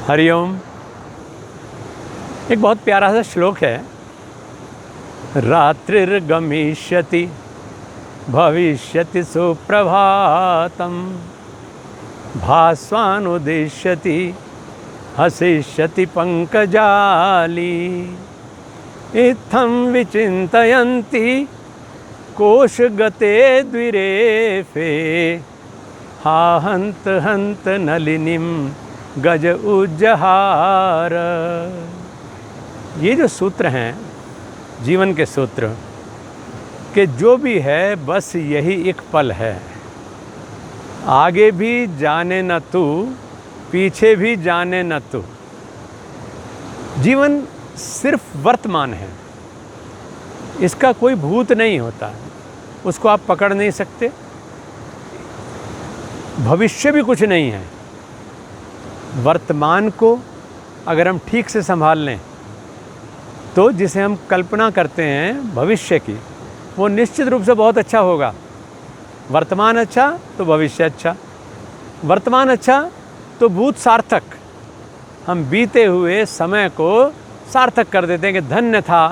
हरिओम। एक बहुत प्यारा सा श्लोक है, रात्रिर्गमिष्यति भविष्यति सुप्रभातम भास्वानुदिश्यति हसिष्यति पंकजाली इत्थं विचिन्तयन्ति कोशगते द्विरेफे हा हन्त हन्त नलिनीं गज उज्जहार। ये जो सूत्र हैं जीवन के सूत्र कि जो भी है बस यही एक पल है, आगे भी जाने न तू पीछे भी जाने न तू। जीवन सिर्फ वर्तमान है, इसका कोई भूत नहीं होता है, उसको आप पकड़ नहीं सकते। भविष्य भी कुछ नहीं है। वर्तमान को अगर हम ठीक से संभाल लें तो जिसे हम कल्पना करते हैं भविष्य की, वो निश्चित रूप से बहुत अच्छा होगा। वर्तमान अच्छा तो भविष्य अच्छा, वर्तमान अच्छा तो भूत सार्थक। हम बीते हुए समय को सार्थक कर देते हैं कि धन्य था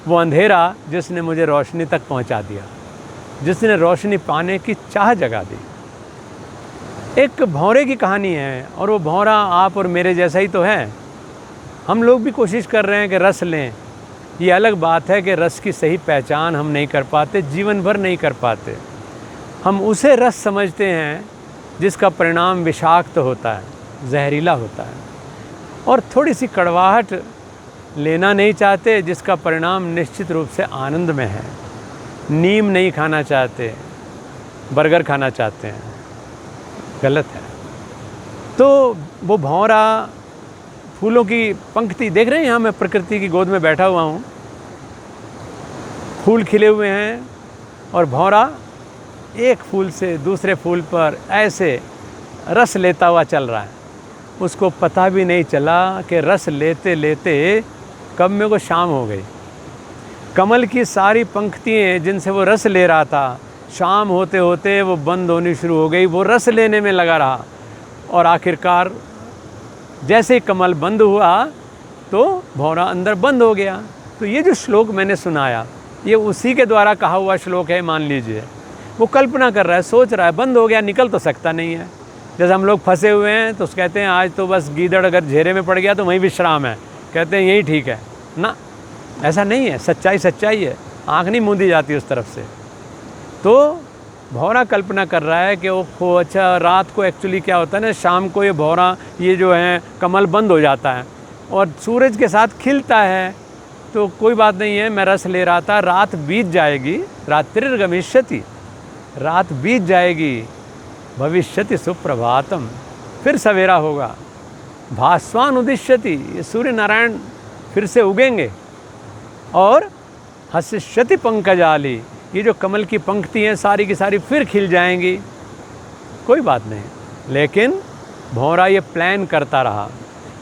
वो अंधेरा जिसने मुझे रोशनी तक पहुंचा दिया, जिसने रोशनी पाने की चाह जगा दी। एक भौरे की कहानी है और वो भौरा आप और मेरे जैसा ही तो है। हम लोग भी कोशिश कर रहे हैं कि रस लें। ये अलग बात है कि रस की सही पहचान हम नहीं कर पाते, जीवन भर नहीं कर पाते। हम उसे रस समझते हैं जिसका परिणाम विषाक्त होता है, जहरीला होता है, और थोड़ी सी कड़वाहट लेना नहीं चाहते जिसका परिणाम निश्चित रूप से आनंद में है। नीम नहीं खाना चाहते, बर्गर खाना चाहते हैं, गलत है। तो वो भौरा फूलों की पंक्ति देख रहे हैं। यहाँ मैं प्रकृति की गोद में बैठा हुआ हूँ, फूल खिले हुए हैं और भौरा एक फूल से दूसरे फूल पर ऐसे रस लेता हुआ चल रहा है। उसको पता भी नहीं चला कि रस लेते लेते कब में को शाम हो गई। कमल की सारी पंक्तियाँ जिनसे वो रस ले रहा था, शाम होते होते वो बंद होनी शुरू हो गई। वो रस लेने में लगा रहा और आखिरकार जैसे ही कमल बंद हुआ तो भौरा अंदर बंद हो गया। तो ये जो श्लोक मैंने सुनाया, ये उसी के द्वारा कहा हुआ श्लोक है। मान लीजिए वो कल्पना कर रहा है, सोच रहा है, बंद हो गया, निकल तो सकता नहीं है। जैसे हम लोग फंसे हुए हैं तो कहते हैं आज तो बस गीदड़ अगर घेरे में पड़ गया तो वहीं विश्राम है, कहते हैं यही ठीक है ना। ऐसा नहीं है, सच्चाई सच्चाई है, आँख नहीं मूंदी जाती उस तरफ से। तो भौरा कल्पना कर रहा है कि वो अच्छा रात को एक्चुअली क्या होता है ना, शाम को ये भौरा ये जो है कमल बंद हो जाता है और सूरज के साथ खिलता है। तो कोई बात नहीं है, मैं रस ले रहा था, रात बीत जाएगी, रात्रिर्गमिष्यति, रात बीत जाएगी, भविष्यति सुप्रभातम, फिर सवेरा होगा, भास्वानुदिश्यति, ये सूर्य नारायण फिर से उगेंगे, और हसिष्यति पंकजाली, ये जो कमल की पंक्ति हैं सारी की सारी फिर खिल जाएंगी। कोई बात नहीं। लेकिन भौरा ये प्लान करता रहा।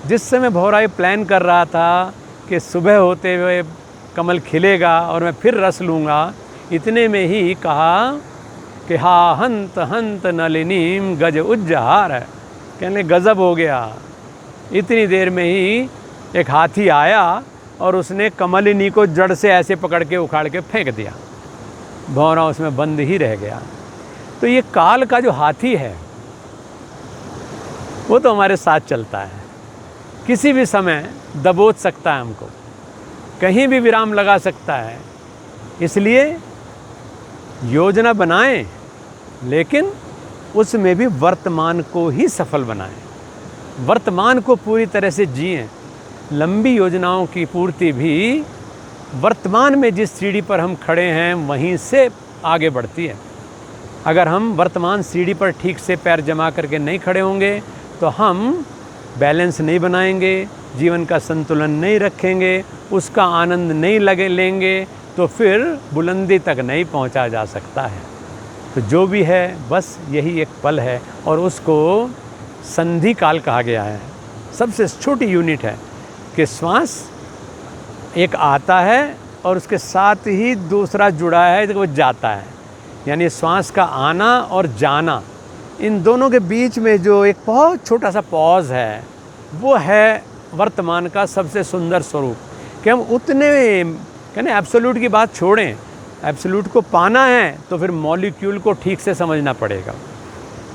जिस समय भौरा ये प्लान कर रहा था कि सुबह होते हुए कमल खिलेगा और मैं फिर रस लूँगा, इतने में ही कहा कि हा हंत हंत नलिनीम गज उज्जहार है। कहने गज़ब हो गया। इतनी देर में ही एक हाथी आया और उसने कमलिनी को जड़ से ऐसे पकड़ के उखाड़ के फेंक दिया। भौरा उसमें बंद ही रह गया। तो ये काल का जो हाथी है वो तो हमारे साथ चलता है, किसी भी समय दबोच सकता है हमको, कहीं भी विराम लगा सकता है। इसलिए योजना बनाएं, लेकिन उसमें भी वर्तमान को ही सफल बनाएं, वर्तमान को पूरी तरह से जिएं। लंबी योजनाओं की पूर्ति भी वर्तमान में जिस सीढ़ी पर हम खड़े हैं वहीं से आगे बढ़ती है। अगर हम वर्तमान सीढ़ी पर ठीक से पैर जमा करके नहीं खड़े होंगे तो हम बैलेंस नहीं बनाएंगे, जीवन का संतुलन नहीं रखेंगे, उसका आनंद नहीं लेंगे, तो फिर बुलंदी तक नहीं पहुंचा जा सकता है। तो जो भी है बस यही एक पल है और उसको संधि काल कहा गया है। सबसे छोटी यूनिट है कि श्वास एक आता है और उसके साथ ही दूसरा जुड़ा है तो वो जाता है। यानी श्वास का आना और जाना, इन दोनों के बीच में जो एक बहुत छोटा सा पॉज है, वो है वर्तमान का सबसे सुंदर स्वरूप। कि हम उतने कहने एब्सोल्यूट की बात छोड़ें, एब्सोल्यूट को पाना है तो फिर मॉलिक्यूल को ठीक से समझना पड़ेगा।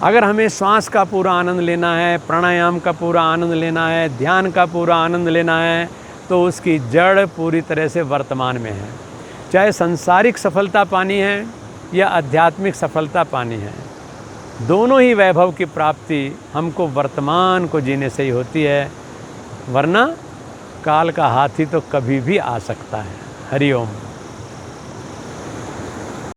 अगर हमें श्वास का पूरा आनंद लेना है, प्राणायाम का पूरा आनंद लेना है, ध्यान का पूरा आनंद लेना है, तो उसकी जड़ पूरी तरह से वर्तमान में है। चाहे संसारिक सफलता पानी है या आध्यात्मिक सफलता पानी है, दोनों ही वैभव की प्राप्ति हमको वर्तमान को जीने से ही होती है, वरना काल का हाथी तो कभी भी आ सकता है। हरि ओम।